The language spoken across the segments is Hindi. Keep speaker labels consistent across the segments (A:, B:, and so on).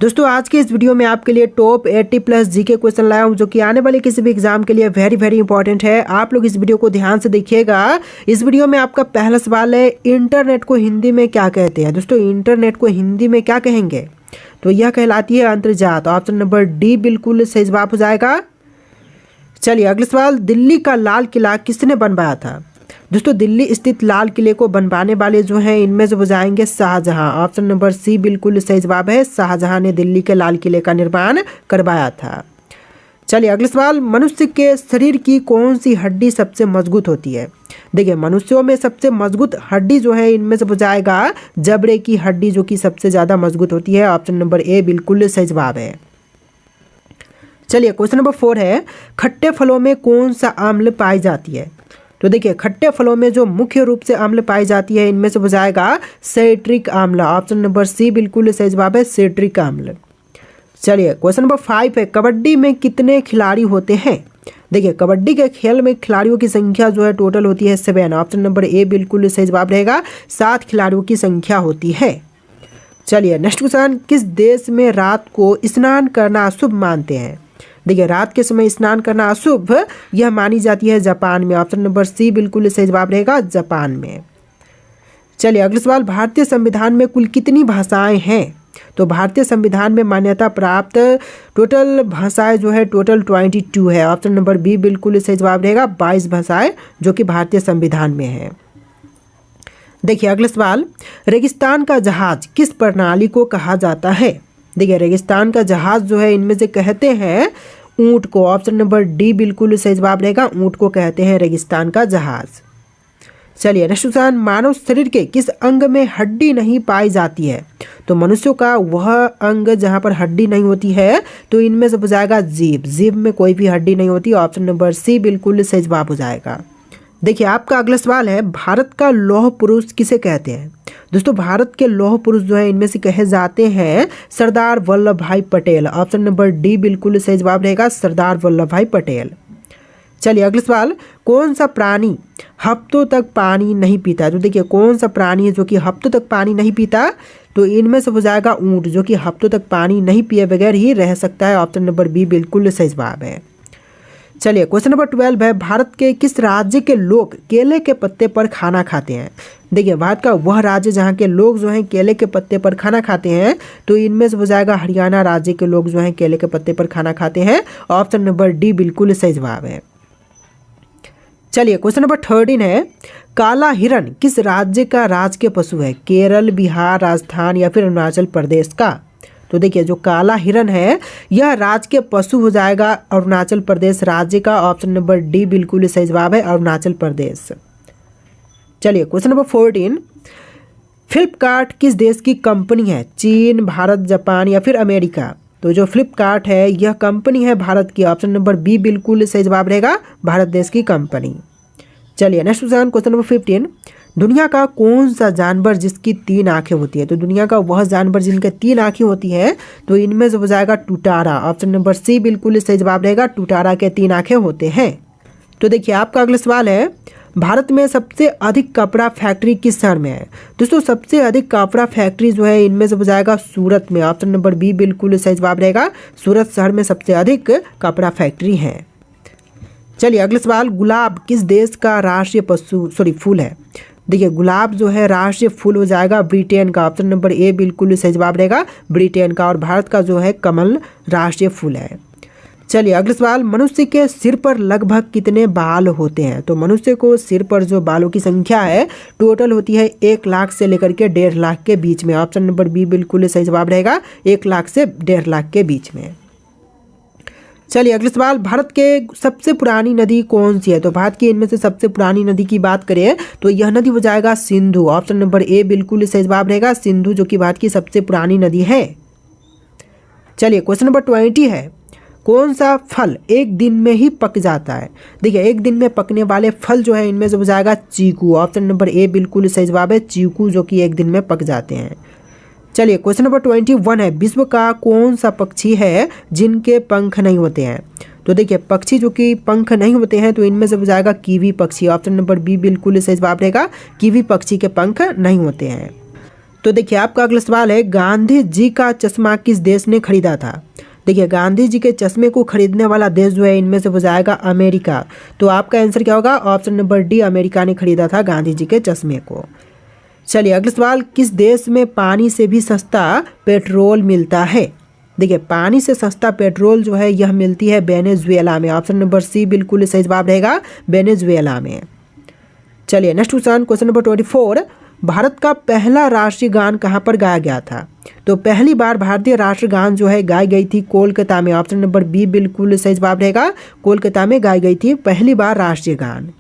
A: दोस्तों आज के इस वीडियो में आपके लिए टॉप 80 प्लस जीके क्वेश्चन लाया हूं जो कि आने वाले किसी भी एग्जाम के लिए वेरी इंपॉर्टेंट है। आप लोग इस वीडियो को ध्यान से देखिएगा। इस वीडियो में आपका पहला सवाल है, इंटरनेट को हिंदी में क्या कहते हैं। दोस्तों इंटरनेट को हिंदी में क्या कहेंगे, तो यह कहलाती है अंतर्जात। ऑप्शन नंबर डी बिल्कुल सही जवाब हो जाएगा। चलिए अगला सवाल, दिल्ली का लाल किला किसने बनवाया था। दोस्तों दिल्ली स्थित लाल किले को बनवाने वाले जो हैं इनमें से हो जाएंगे शाहजहां। ऑप्शन नंबर सी बिल्कुल सही जवाब है। शाहजहां ने दिल्ली के लाल किले का निर्माण करवाया था। चलिए अगला सवाल, मनुष्य के शरीर की कौन सी हड्डी सबसे मजबूत होती है। देखिए मनुष्यों में सबसे मजबूत हड्डी जो है इनमें से हो जाएगा जबड़े की हड्डी, जो कि सबसे ज़्यादा मजबूत होती है। ऑप्शन नंबर ए बिल्कुल सही जवाब है। चलिए क्वेश्चन नंबर 4 है, खट्टे फलों में कौन सा अम्ल पाई जाती है। तो देखिए खट्टे फलों में जो मुख्य रूप से अम्ल पाई जाती है इनमें से हो जाएगा सिट्रिक अम्ल। ऑप्शन नंबर सी बिल्कुल सही जवाब है, सिट्रिक अम्ल। चलिए क्वेश्चन नंबर 5 है, कबड्डी में कितने खिलाड़ी होते हैं। देखिए कबड्डी के खेल में खिलाड़ियों की संख्या जो है टोटल होती है 7। ऑप्शन नंबर ए बिल्कुल सही जवाब रहेगा, 7 खिलाड़ियों की संख्या होती है। चलिए नेक्स्ट क्वेश्चन, किस देश में रात को स्नान करना अशुभ मानते हैं। देखिए रात के समय स्नान करना अशुभ यह मानी जाती है जापान में। ऑप्शन नंबर सी बिल्कुल सही जवाब रहेगा, जापान में। चलिए अगला सवाल, भारतीय संविधान में कुल कितनी भाषाएं हैं। तो भारतीय संविधान में मान्यता प्राप्त टोटल भाषाएं जो है टोटल 22 है। ऑप्शन नंबर बी बिल्कुल सही जवाब रहेगा, 22 भाषाएं जो कि भारतीय संविधान में है। देखिए अगला सवाल, रेगिस्तान का जहाज किस प्रणाली को कहा जाता है। देखिए रेगिस्तान का जहाज जो है इनमें से कहते हैं ऊंट को। ऑप्शन नंबर डी बिल्कुल सही जवाब रहेगा, ऊंट को कहते हैं रेगिस्तान का जहाज। चलिए नेक्स्ट क्वेश्चन, मानव शरीर के किस अंग में हड्डी नहीं पाई जाती है। तो मनुष्यों का वह अंग जहां पर हड्डी नहीं होती है तो इनमें से हो जाएगा जीभ। जीभ में कोई भी हड्डी नहीं होती। ऑप्शन नंबर सी बिल्कुल सही जवाब हो जाएगा। देखिए आपका अगला सवाल है, भारत का लौह पुरुष किसे कहते हैं। दोस्तों भारत के लौह पुरुष जो है इनमें से कहे जाते हैं सरदार वल्लभ भाई पटेल। ऑप्शन नंबर डी बिल्कुल सही जवाब रहेगा, सरदार वल्लभ भाई पटेल। चलिए अगला सवाल, कौन सा प्राणी हफ्तों तक पानी नहीं पीता। तो देखिए कौन सा प्राणी है जो कि हफ्तों तक पानी नहीं पीता, तो इनमें से हो जाएगा ऊंट, जो कि हफ्तों तक पानी नहीं पिए बगैर ही रह सकता है। ऑप्शन नंबर बी बिल्कुल सही जवाब है। चलिए क्वेश्चन नंबर 12 है, भारत के किस राज्य के लोग केले के पत्ते पर खाना खाते हैं। देखिए भारत का वह राज्य जहाँ के लोग जो हैं केले के पत्ते पर खाना खाते हैं, तो इनमें से हो जाएगा हरियाणा राज्य के लोग जो हैं केले के पत्ते पर खाना खाते हैं। ऑप्शन नंबर डी बिल्कुल सही जवाब है। चलिए क्वेश्चन नंबर 13 है, काला हिरण किस राज्य का राजकीय पशु है। केरल, बिहार, राजस्थान या फिर अरुणाचल प्रदेश का। तो देखिए जो काला हिरण है यह राज्य के पशु हो जाएगा अरुणाचल प्रदेश राज्य का। ऑप्शन नंबर डी बिल्कुल सही जवाब है, अरुणाचल प्रदेश। चलिए क्वेश्चन नंबर 14, फ्लिपकार्ट किस देश की कंपनी है। चीन, भारत, जापान या फिर अमेरिका। तो जो फ्लिपकार्ट है यह कंपनी है भारत की। ऑप्शन नंबर बी बिल्कुल सही जवाब रहेगा, भारत देश की कंपनी। चलिए नेक्स्ट क्वेश्चन नंबर 15, दुनिया का कौन सा जानवर जिसकी 3 आंखें होती है। तो दुनिया का वह जानवर जिनके 3 आंखें होती हैं, तो इनमें से हो जाएगा टुटारा। ऑप्शन नंबर सी बिल्कुल सही जवाब रहेगा, टुटारा के 3 आंखें होते हैं। तो देखिए आपका अगला सवाल है, भारत में सबसे अधिक कपड़ा फैक्ट्री किस शहर में है। दोस्तों सबसे अधिक कपड़ा फैक्ट्री जो है इनमें से हो जाएगा सूरत में। ऑप्शन नंबर बी बिल्कुल सही जवाब रहेगा, सूरत शहर में सबसे अधिक कपड़ा फैक्ट्री है। चलिए अगला सवाल, गुलाब किस देश का राष्ट्रीय फूल है। देखिए गुलाब जो है राष्ट्रीय फूल हो जाएगा ब्रिटेन का। ऑप्शन नंबर ए बिल्कुल सही जवाब रहेगा, ब्रिटेन का। और भारत का जो है कमल राष्ट्रीय फूल है। चलिए अगला सवाल, मनुष्य के सिर पर लगभग कितने बाल होते हैं। तो मनुष्य को सिर पर जो बालों की संख्या है टोटल होती है 1 लाख से लेकर के 1.5 लाख के बीच में। ऑप्शन नंबर बी बिल्कुल सही जवाब रहेगा, 1 लाख से 1.5 लाख के बीच में। चलिए अगला सवाल, भारत के सबसे पुरानी नदी कौन सी है। तो भारत की इनमें से सबसे पुरानी नदी की बात करें तो यह नदी हो जाएगा सिंधु। ऑप्शन नंबर ए बिल्कुल सही जवाब रहेगा, सिंधु, जो कि भारत की सबसे पुरानी नदी है। चलिए क्वेश्चन नंबर 20 है, कौन सा फल एक दिन में ही पक जाता है। देखिए एक दिन में पकने वाले फल जो है इनमें से हो जाएगा चीकू। ऑप्शन नंबर ए बिल्कुल सही जवाब है, चीकू, जो कि एक दिन में पक जाते हैं। चलिए क्वेश्चन नंबर 21 है, विश्व का कौन सा पक्षी है जिनके पंख नहीं होते हैं। तो देखिए पक्षी जो कि पंख नहीं होते हैं तो इनमें से हो जाएगा कीवी पक्षी। ऑप्शन नंबर बी बिल्कुल सही जवाब रहेगा, कीवी पक्षी के पंख नहीं होते हैं। तो देखिए आपका अगला सवाल है, गांधी जी का चश्मा किस देश ने खरीदा था। देखिए गांधी जी के चश्मे को खरीदने वाला देश जो है इनमें से हो जाएगा अमेरिका। तो आपका आंसर क्या होगा, ऑप्शन नंबर डी, अमेरिका ने खरीदा था गांधी जी के चश्मे को। चलिए अगला सवाल, किस देश में पानी से भी सस्ता पेट्रोल मिलता है। देखिए पानी से सस्ता पेट्रोल जो है यह मिलती है वेनेजुएला में। ऑप्शन नंबर सी बिल्कुल सही जवाब रहेगा, वेनेजुएला में। चलिए नेक्स्ट क्वेश्चन नंबर 24, भारत का पहला राष्ट्रीय गान कहाँ पर गाया गया था। तो पहली बार भारतीय राष्ट्रीय गान जो है गाई गई थी कोलकाता में। ऑप्शन नंबर बी बिल्कुल सही जवाब रहेगा, कोलकाता में गाई गई थी पहली बार राष्ट्रीय गान।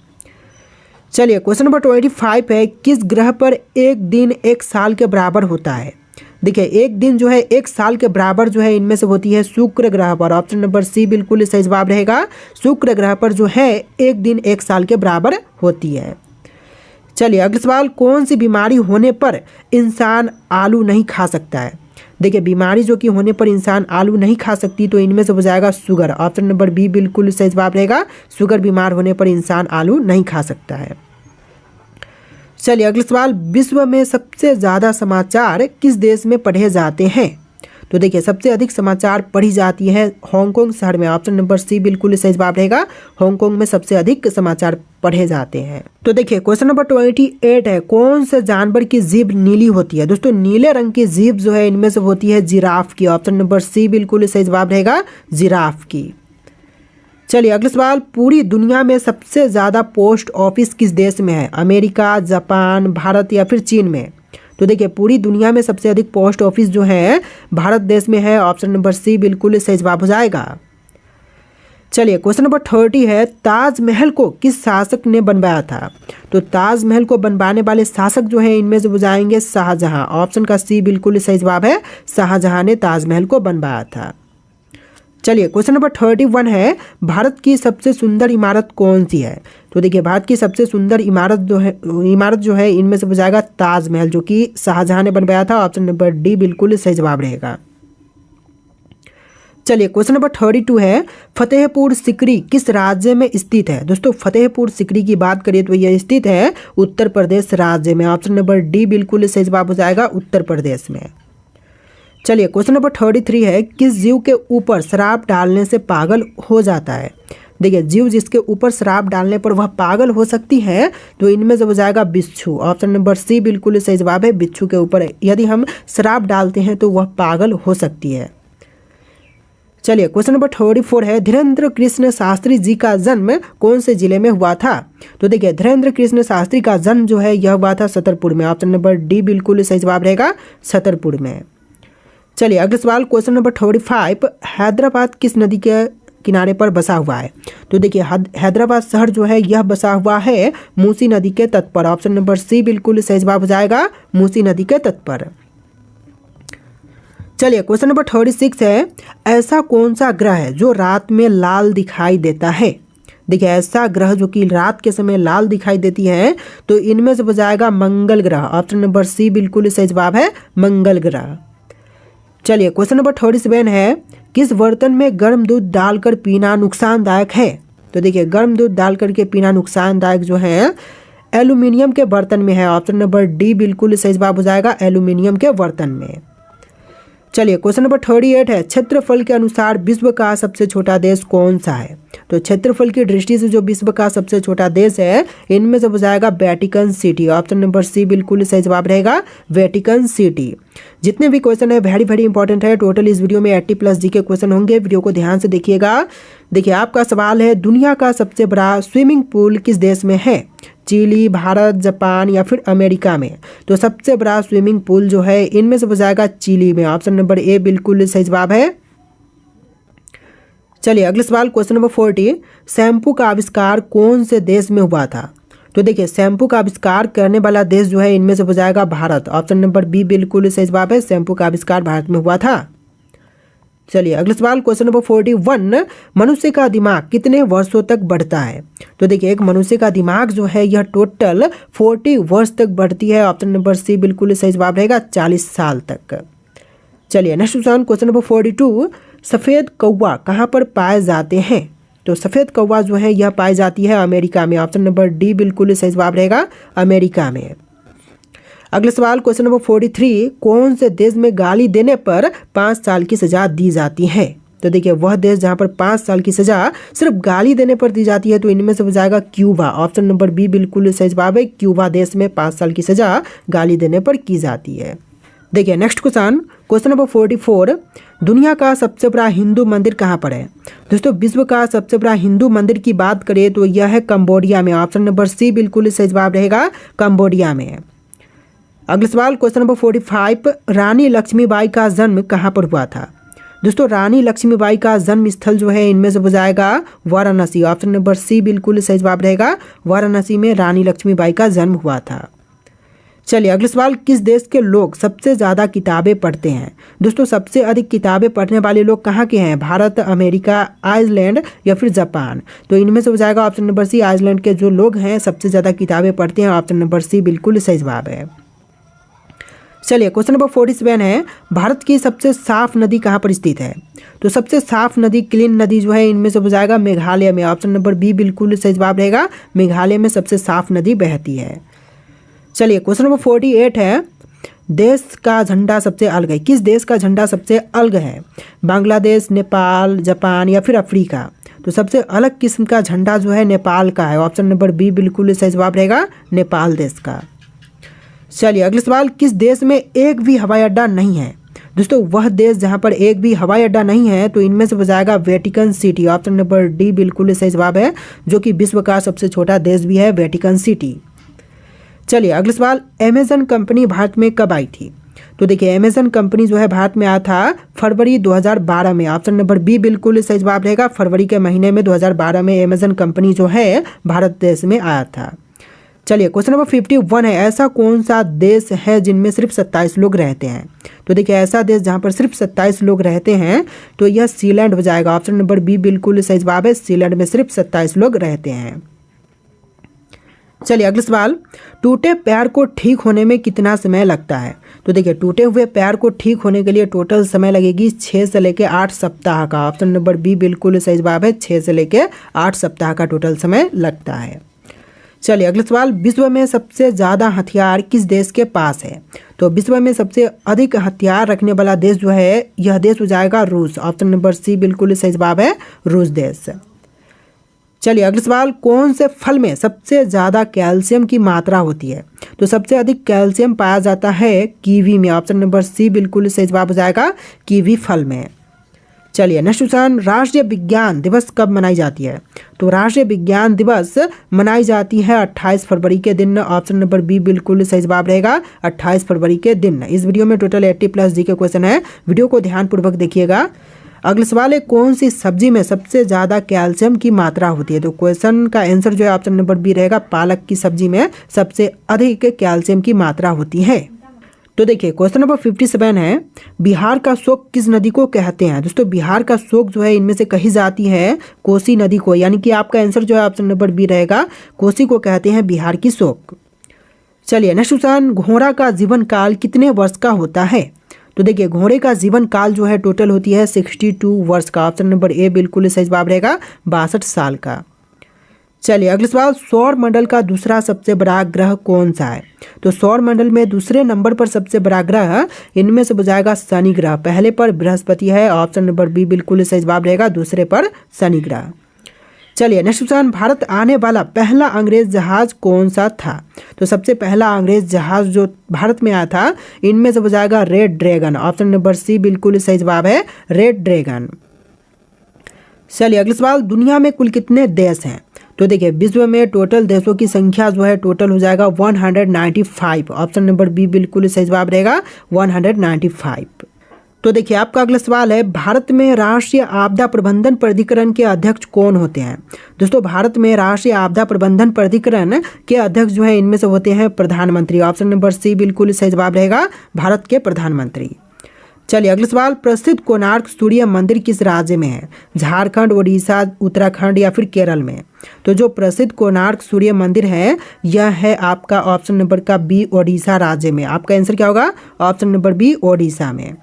A: चलिए क्वेश्चन नंबर 25 है, किस ग्रह पर एक दिन एक साल के बराबर होता है। देखिए एक दिन जो है एक साल के बराबर जो है इनमें से होती है शुक्र ग्रह पर। ऑप्शन नंबर सी बिल्कुल सही जवाब रहेगा, शुक्र ग्रह पर जो है एक दिन एक साल के बराबर होती है। चलिए अगला सवाल, कौन सी बीमारी होने पर इंसान आलू नहीं खा सकता है। देखिए बीमारी जो कि होने पर इंसान आलू नहीं खा सकती, तो इनमें से हो जाएगा शुगर। ऑप्शन नंबर बी बिल्कुल सही जवाब रहेगा, शुगर बीमार होने पर इंसान आलू नहीं खा सकता है। चलिए अगला सवाल, विश्व में सबसे ज़्यादा समाचार किस देश में पढ़े जाते हैं। तो देखिए सबसे अधिक समाचार पढ़ी जाती है हांगकांग शहर में। ऑप्शन नंबर सी बिल्कुल सही जवाब रहेगा, हांगकांग में सबसे अधिक समाचार पढ़े जाते हैं। तो देखिए क्वेश्चन नंबर 28 है, कौन से जानवर की जीभ नीली होती है। दोस्तों नीले रंग की जीभ जो है इनमें से होती है जिराफ की। ऑप्शन नंबर सी बिल्कुल सही जवाब रहेगा, जिराफ की। चलिए अगला सवाल, पूरी दुनिया में सबसे ज़्यादा पोस्ट ऑफिस किस देश में है। अमेरिका, जापान, भारत या फिर चीन में। तो देखिए पूरी दुनिया में सबसे अधिक पोस्ट ऑफिस जो है भारत देश में है। ऑप्शन नंबर सी बिल्कुल सही जवाब हो जाएगा। चलिए क्वेश्चन नंबर 30 है, ताजमहल को किस शासक ने बनवाया था। तो ताजमहल को बनवाने वाले शासक जो है इनमें से हो जाएंगे शाहजहां। ऑप्शन का सी बिल्कुल सही जवाब है, शाहजहां ने ताजमहल को बनवाया था। चलिए क्वेश्चन नंबर 31 है, भारत की सबसे सुंदर इमारत कौन सी है। तो देखिए भारत की सबसे सुंदर इमारत जो है इनमें से हो जाएगा ताजमहल, जो कि शाहजहां ने बनवाया था। ऑप्शन नंबर डी बिल्कुल सही जवाब रहेगा। चलिए क्वेश्चन नंबर 32 है, फतेहपुर सिकरी किस राज्य में स्थित है। दोस्तों फतेहपुर सिकरी की बात करिए तो यह स्थित है उत्तर प्रदेश राज्य में। ऑप्शन नंबर डी बिल्कुल सही जवाब हो जाएगा, उत्तर प्रदेश में। चलिए क्वेश्चन नंबर 33 है, किस जीव के ऊपर शराब डालने से पागल हो जाता है। देखिए जीव जिसके ऊपर शराब डालने पर वह पागल हो सकती है, तो इनमें से हो जाएगा बिच्छू। ऑप्शन नंबर सी बिल्कुल सही जवाब है, बिच्छू के ऊपर यदि हम शराब डालते हैं तो वह पागल हो सकती है। चलिए क्वेश्चन नंबर 34 है, धीरेन्द्र कृष्ण शास्त्री जी का जन्म कौन से जिले में हुआ था। तो देखिए धीरेन्द्र कृष्ण शास्त्री का जन्म जो है यह हुआ था छतरपुर में। ऑप्शन नंबर डी बिल्कुल सही जवाब रहेगा, छतरपुर में। चलिए अगला सवाल क्वेश्चन नंबर 35, हैदराबाद किस नदी के किनारे पर बसा हुआ है। तो देखिए हैदराबाद शहर जो है यह बसा हुआ है मूसी नदी के तट पर। ऑप्शन नंबर सी बिल्कुल सही जवाब हो जाएगा, मूसी नदी के तट पर। चलिए क्वेश्चन नंबर 36 है, ऐसा कौन सा ग्रह है जो रात में लाल दिखाई देता है। देखिए ऐसा ग्रह जो कि रात के समय लाल दिखाई देती है, तो इनमें से हो जाएगा मंगल ग्रह। ऑप्शन नंबर सी बिल्कुल सही जवाब है, मंगल ग्रह। चलिए क्वेश्चन नंबर 37 है, किस बर्तन में गर्म दूध डालकर पीना नुकसानदायक है। तो देखिए गर्म दूध डालकर के पीना नुकसानदायक जो है एल्यूमिनियम के बर्तन में है। ऑप्शन नंबर डी बिल्कुल सही जवाब हो जाएगा, एल्यूमिनियम के बर्तन में। चलिए क्वेश्चन नंबर 38 है, क्षेत्रफल के अनुसार विश्व का सबसे छोटा देश कौन सा है। तो क्षेत्रफल की दृष्टि से जो विश्व का सबसे छोटा देश है इनमें से हो जाएगा Vatican City. Option number C बिल्कुल सही जवाब रहेगा, वेटिकन सिटी। जितने भी क्वेश्चन है वेरी इंपॉर्टेंट है। टोटल इस वीडियो में 80+ जी के क्वेश्चन होंगे, वीडियो को ध्यान से देखिएगा। देखिए आपका सवाल है, दुनिया का सबसे बड़ा स्विमिंग पूल किस देश में है। चिली, भारत, जापान या फिर अमेरिका में। तो सबसे बड़ा स्विमिंग पूल जो है इनमें से हो जाएगा चिली में। ऑप्शन नंबर ए बिल्कुल सही जवाब है। चलिए अगला सवाल क्वेश्चन नंबर 40, शैम्पू का आविष्कार कौन से देश में हुआ था। तो देखिए शैम्पू का आविष्कार करने वाला देश जो है इनमें से हो जाएगा भारत। ऑप्शन नंबर बी बिल्कुल सही जवाब है, शैम्पू का आविष्कार भारत में हुआ था। चलिए अगला सवाल क्वेश्चन नंबर 41, मनुष्य का दिमाग कितने वर्षों तक बढ़ता है। तो देखिए एक मनुष्य का दिमाग जो है यह टोटल 40 वर्ष तक बढ़ती है। ऑप्शन नंबर सी बिल्कुल सही जवाब रहेगा, 40 साल तक। चलिए नेक्स्ट क्वेश्चन नंबर 42, सफ़ेद कौवा कहाँ पर पाए जाते हैं। तो सफ़ेद कौवा जो है यह पाई जाती है अमेरिका में। ऑप्शन नंबर डी बिल्कुल सही जवाब रहेगा, अमेरिका में। अगला सवाल क्वेश्चन नंबर 43, कौन से देश में गाली देने पर 5 साल की सजा दी जाती है? तो देखिए वह देश जहां पर 5 साल की सजा सिर्फ गाली देने पर दी जाती है तो इनमें से हो जाएगा क्यूबा। ऑप्शन नंबर बी बिल्कुल सही जवाब है। क्यूबा देश में 5 साल की सजा गाली देने पर की जाती है। देखिए नेक्स्ट क्वेश्चन नंबर 44, दुनिया का सबसे बड़ा हिंदू मंदिर कहाँ पर है? दोस्तों विश्व का सबसे बड़ा हिंदू मंदिर की बात करें तो यह है कंबोडिया में। ऑप्शन नंबर सी बिल्कुल सही जवाब रहेगा, कंबोडिया में। अगला सवाल क्वेश्चन नंबर 45, रानी लक्ष्मीबाई का जन्म कहाँ पर हुआ था? दोस्तों रानी लक्ष्मीबाई का जन्म स्थल जो है इनमें से हो जाएगा वाराणसी। ऑप्शन नंबर सी बिल्कुल सही जवाब रहेगा, वाराणसी में रानी लक्ष्मीबाई का जन्म हुआ था। चलिए अगला सवाल, किस देश के लोग सबसे ज़्यादा किताबें पढ़ते हैं? दोस्तों सबसे अधिक किताबें पढ़ने वाले लोग कहाँ के हैं? भारत, अमेरिका, आइसलैंड या फिर जापान? तो इनमें से हो जाएगा ऑप्शन नंबर सी, आइसलैंड के जो लोग हैं सबसे ज़्यादा किताबें पढ़ते हैं। ऑप्शन नंबर सी बिल्कुल सही जवाब है। चलिए क्वेश्चन नंबर 47 है, भारत की सबसे साफ नदी कहाँ पर स्थित है? तो सबसे साफ नदी, क्लीन नदी जो है इनमें से हो जाएगा मेघालय में। ऑप्शन नंबर बी बिल्कुल सही जवाब रहेगा, मेघालय में सबसे साफ नदी बहती है। चलिए क्वेश्चन नंबर 48 है, देश का झंडा सबसे अलग है? किस देश का झंडा सबसे अलग है? बांग्लादेश, नेपाल, जापान या फिर अफ्रीका? तो सबसे अलग किस्म का झंडा जो है नेपाल का है। ऑप्शन नंबर बी बिल्कुल सही जवाब रहेगा, नेपाल देश का। चलिए अगला सवाल, किस देश में एक भी हवाई अड्डा नहीं है? दोस्तों वह देश जहां पर एक भी हवाई अड्डा नहीं है तो इनमें से हो जाएगा Vatican City. Option number D बिल्कुल सही जवाब है, जो कि विश्व का सबसे छोटा देश भी है, वेटिकन सिटी। चलिए अगला सवाल, अमेजन कंपनी भारत में कब आई थी? तो देखिए अमेजन कंपनी जो है भारत में आया था फरवरी 2012 में। ऑप्शन नंबर बी बिल्कुल सही जवाब रहेगा, फरवरी के महीने में 2012 में अमेजन कंपनी जो है भारत देश में आया था। चलिए क्वेश्चन नंबर 51 है, ऐसा कौन सा देश है जिनमें सिर्फ 27 लोग रहते हैं? तो देखिए ऐसा देश जहां पर सिर्फ 27 लोग रहते हैं तो यह सीलैंड हो जाएगा। ऑप्शन नंबर बी बिल्कुल सही जवाब है, सीलैंड में सिर्फ 27 लोग रहते हैं। चलिए अगला सवाल, टूटे पैर को ठीक होने में कितना समय लगता है? तो देखिए टूटे हुए पैर को ठीक होने के लिए टोटल समय लगेगी 6 से लेकर 8 सप्ताह का। ऑप्शन नंबर बी बिल्कुल सही जवाब है, 6 से लेकर 8 सप्ताह का टोटल समय लगता है। चलिए अगला सवाल, विश्व में सबसे ज़्यादा हथियार किस देश के पास है? तो विश्व में सबसे अधिक हथियार रखने वाला देश जो है यह देश हो जाएगा रूस। ऑप्शन नंबर सी बिल्कुल सही जवाब है, रूस देश। चलिए अगला सवाल, कौन से फल में सबसे ज़्यादा कैल्शियम की मात्रा होती है? तो सबसे अधिक कैल्शियम पाया जाता है कीवी में। ऑप्शन नंबर सी बिल्कुल सही जवाब हो जाएगा, कीवी फल में। चलिए नेक्स्ट क्वेश्चन, राष्ट्रीय विज्ञान दिवस कब मनाई जाती है? तो राष्ट्रीय विज्ञान दिवस मनाई जाती है 28 फरवरी के दिन। ऑप्शन नंबर बी बिल्कुल सही जवाब रहेगा, 28 फरवरी के दिन। इस वीडियो में टोटल 80+ जी के क्वेश्चन है, वीडियो को ध्यानपूर्वक देखिएगा। अगला सवाल है, कौन सी सब्जी में सबसे ज़्यादा कैल्शियम की मात्रा होती है? तो क्वेश्चन का आंसर जो है ऑप्शन नंबर बी रहेगा, पालक की सब्जी में सबसे अधिक कैल्शियम की मात्रा होती है। तो देखिए क्वेश्चन नंबर 57 है, बिहार का शोक किस नदी को कहते हैं? दोस्तों बिहार का शोक जो है इनमें से कही जाती है कोसी नदी को, यानी कि आपका आंसर जो है ऑप्शन नंबर बी रहेगा, कोसी को कहते हैं बिहार की शोक। चलिए नेक्स्ट क्वेश्चन, घोड़ा का जीवन काल कितने वर्ष का होता है? तो देखिए घोड़े का जीवन काल जो है टोटल होती है 62 वर्ष का। ऑप्शन नंबर ए बिल्कुल सही जवाब रहेगा, 62 साल का। चलिए अगला सवाल, सौर मंडल का दूसरा सबसे बड़ा ग्रह कौन सा है? तो सौर मंडल में दूसरे नंबर पर सबसे बड़ा ग्रह इनमें से हो जाएगा शनि ग्रह, पहले पर बृहस्पति है। ऑप्शन नंबर बी बिल्कुल सही जवाब रहेगा, दूसरे पर शनि ग्रह। चलिए नेक्स्ट क्वेश्चन, भारत आने वाला पहला अंग्रेज जहाज कौन सा था? तो सबसे पहला अंग्रेज जहाज जो भारत में आया था इनमें से हो जाएगा red dragon. Option number C बिल्कुल सही जवाब है, रेड ड्रैगन। चलिए अगला सवाल, दुनिया में कुल कितने देश हैं? तो देखिए विश्व में टोटल देशों की संख्या जो है टोटल हो जाएगा 195। ऑप्शन नंबर बी बिल्कुल सही जवाब रहेगा, 195। तो देखिए आपका अगला सवाल है, भारत में राष्ट्रीय आपदा प्रबंधन प्राधिकरण के अध्यक्ष कौन होते हैं? दोस्तों भारत में राष्ट्रीय आपदा प्रबंधन प्राधिकरण के अध्यक्ष जो है इनमें से होते हैं प्रधानमंत्री। ऑप्शन नंबर सी बिल्कुल सही जवाब रहेगा, भारत के प्रधानमंत्री। चलिए अगला सवाल, प्रसिद्ध कोणार्क सूर्य मंदिर किस राज्य में है? झारखंड, उड़ीसा, उत्तराखंड या फिर केरल में? तो जो प्रसिद्ध कोणार्क सूर्य मंदिर है यह है आपका ऑप्शन नंबर का बी, ओडिशा राज्य में। आपका आंसर क्या होगा? ऑप्शन नंबर बी, ओडिशा में।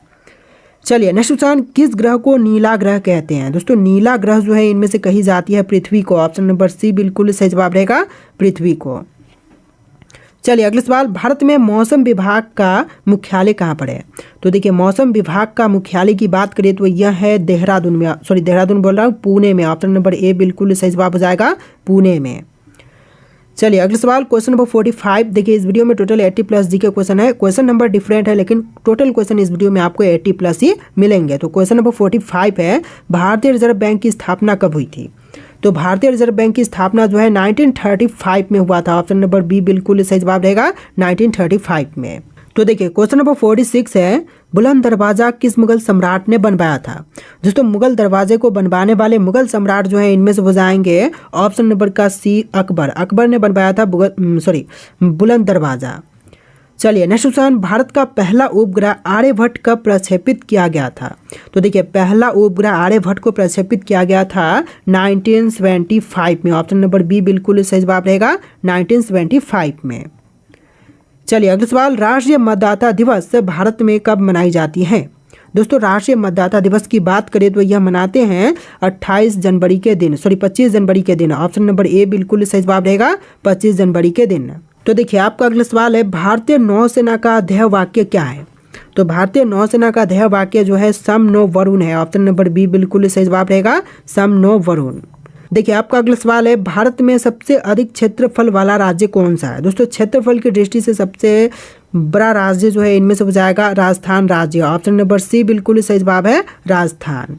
A: चलिए नेक्स्ट क्वेश्चन, किस ग्रह को नीला ग्रह कहते हैं? दोस्तों नीला ग्रह जो है इनमें से कही जाती है पृथ्वी को। ऑप्शन नंबर सी बिल्कुल सही जवाब रहेगा, पृथ्वी को। चलिए अगला सवाल, भारत में मौसम विभाग का मुख्यालय कहाँ पर है? तो देखिए मौसम विभाग का मुख्यालय की बात करें तो यह है देहरादून में, देहरादून बोल रहा हूँ, पुणे में। ऑप्शन नंबर ए बिल्कुल सही जवाब हो जाएगा, पुणे में। चलिए अगला सवाल, क्वेश्चन नंबर 45। देखिए इस वीडियो में टोटल 80+ जी के क्वेश्चन है। क्वेश्चन नंबर डिफरेंट है लेकिन टोटल क्वेश्चन इस वीडियो में आपको 80+ ही मिलेंगे। तो क्वेश्चन नंबर 45 है, भारतीय रिजर्व बैंक की स्थापना कब हुई थी? तो भारतीय रिजर्व बैंक की स्थापना जो है 1935 में हुआ था। ऑप्शन नंबर बी बिल्कुल सही जवाब रहेगा, 1935 में। तो देखिए क्वेश्चन नंबर 46 है, बुलंद दरवाजा किस मुगल सम्राट ने बनवाया था? दोस्तों मुगल दरवाजे को बनवाने वाले मुगल सम्राट जो है इनमें से हो जाएंगे ऑप्शन नंबर का सी, अकबर। अकबर ने बनवाया था बुलंद दरवाजा। चलिए नेक्स्ट क्वेश्चन, भारत का पहला उपग्रह आर्यभट्ट कब प्रक्षेपित किया गया था? तो देखिए पहला उपग्रह आर्यभट्ट को प्रक्षेपित किया गया था 1975 में। ऑप्शन नंबर बी बिल्कुल सही जवाब रहेगा, 1975 में। चलिए अगला सवाल, राष्ट्रीय मतदाता दिवस भारत में कब मनाई जाती है? दोस्तों राष्ट्रीय मतदाता दिवस की बात करें तो यह मनाते हैं 25 जनवरी के दिन। 25 जनवरी के दिन। ऑप्शन नंबर ए बिल्कुल सही जवाब रहेगा, 25 जनवरी के दिन। तो देखिए आपका अगला सवाल है, भारतीय नौसेना का ध्येय वाक्य क्या है? तो भारतीय नौसेना का ध्येय वाक्य जो है सम नो वरुण है। ऑप्शन नंबर बी बिल्कुल सही जवाब रहेगा, सम नो वरुण। देखिए आपका अगला सवाल है, भारत में सबसे अधिक क्षेत्रफल वाला राज्य कौन सा है? दोस्तों क्षेत्रफल की दृष्टि से सबसे बड़ा राज्य जो है इनमें से हो जाएगा राजस्थान राज्य। ऑप्शन नंबर सी बिल्कुल सही जवाब है, राजस्थान।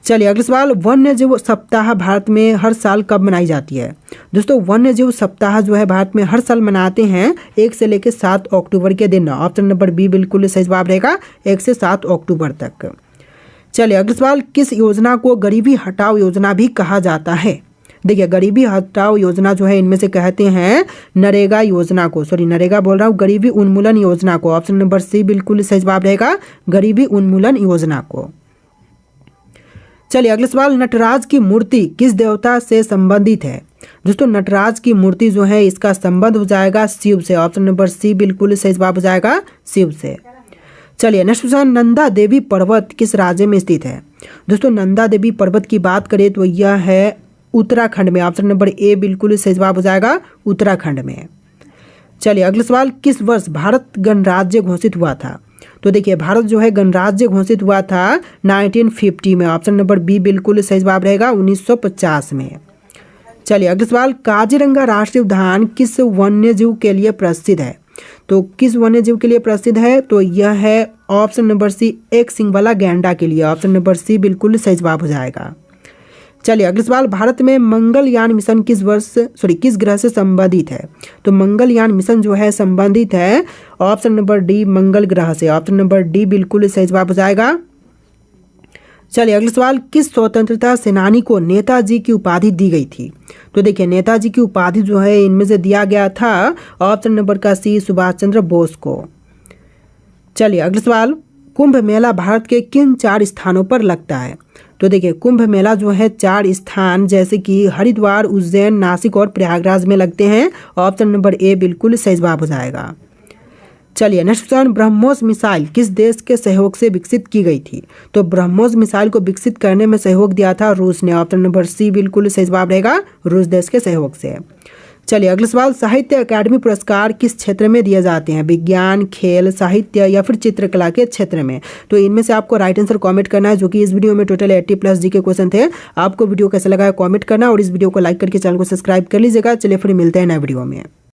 A: चलिए अगला सवाल, वन्य जीव सप्ताह भारत में हर साल कब मनाई जाती है? दोस्तों वन्य जीव सप्ताह जो है भारत में हर साल मनाते हैं 1 से लेकर 7 अक्टूबर के दिन। ऑप्शन नंबर बी बिल्कुल सही जवाब रहेगा, 1 से 7 अक्टूबर तक। चलिए अगला सवाल, किस योजना को गरीबी हटाओ योजना भी कहा जाता है? देखिए गरीबी हटाओ योजना जो है इनमें से कहते हैं नरेगा योजना को, नरेगा बोल रहा हूँ, गरीबी उन्मूलन योजना को। ऑप्शन नंबर सी बिल्कुल सही जवाब रहेगा, गरीबी उन्मूलन योजना को। चलिए अगला सवाल, नटराज की मूर्ति किस देवता से संबंधित है? दोस्तों नटराज की मूर्ति जो है इसका संबंध हो जाएगा शिव से। ऑप्शन नंबर सी बिल्कुल सही जवाब हो जाएगा, शिव से। चलिए नेक्स्ट क्वेश्चन, नंदा देवी पर्वत किस राज्य में स्थित है? दोस्तों नंदा देवी पर्वत की बात करें तो यह है उत्तराखंड में। ऑप्शन नंबर ए बिल्कुल सही जवाब हो जाएगा, उत्तराखंड में। चलिए अगला सवाल, किस वर्ष भारत गणराज्य घोषित हुआ था? तो देखिए भारत जो है गणराज्य घोषित हुआ था 1950 में। ऑप्शन नंबर बी बिल्कुल सही जवाब रहेगा, 1950 में। चलिए अगला सवाल, काजीरंगा राष्ट्रीय उद्यान किस वन्य जीव के लिए प्रसिद्ध है? तो किस वन्य जीव के लिए प्रसिद्ध है? तो यह है ऑप्शन नंबर सी, एक सिंग वाला गैंडा के लिए। ऑप्शन नंबर सी बिल्कुल सही जवाब हो जाएगा। चलिए अगला सवाल, भारत में मंगलयान मिशन किस ग्रह से संबंधित है? तो मंगलयान मिशन जो है संबंधित है ऑप्शन नंबर डी, मंगल ग्रह से। ऑप्शन नंबर डी बिल्कुल सही जवाब हो जाएगा। चलिए अगला सवाल, किस स्वतंत्रता सेनानी को नेताजी की उपाधि दी गई थी? तो देखिए नेताजी की उपाधि जो है इनमें से दिया गया था ऑप्शन नंबर का सी, सुभाष चंद्र बोस को। चलिए अगला सवाल, कुंभ मेला भारत के किन 4 स्थानों पर लगता है? तो देखिए कुंभ मेला जो है 4 स्थान जैसे कि हरिद्वार, उज्जैन, नासिक और प्रयागराज में लगते हैं। ऑप्शन नंबर ए बिल्कुल सही जवाब हो जाएगा। चलिए नेक्स्ट क्वेश्चन, ब्रह्मोस मिसाइल किस देश के सहयोग से विकसित की गई थी? तो ब्रह्मोस मिसाइल को विकसित करने में सहयोग दिया था रूस ने। ऑप्शन नंबर सी बिल्कुल सही जवाब रहेगा, रूस देश के सहयोग से। चलिए अगला सवाल, साहित्य अकादमी पुरस्कार किस क्षेत्र में दिए जाते हैं? विज्ञान, खेल, साहित्य या फिर चित्रकला के क्षेत्र में? तो इनमें से आपको राइट आंसर कमेंट करना है, जो कि इस वीडियो में टोटल 80+ जी के क्वेश्चन थे। आपको वीडियो कैसा लगा है कमेंट करना और इस वीडियो को लाइक करके चैनल को सब्सक्राइब कर लीजिएगा। चलिए फिर मिलते हैं नए वीडियो में।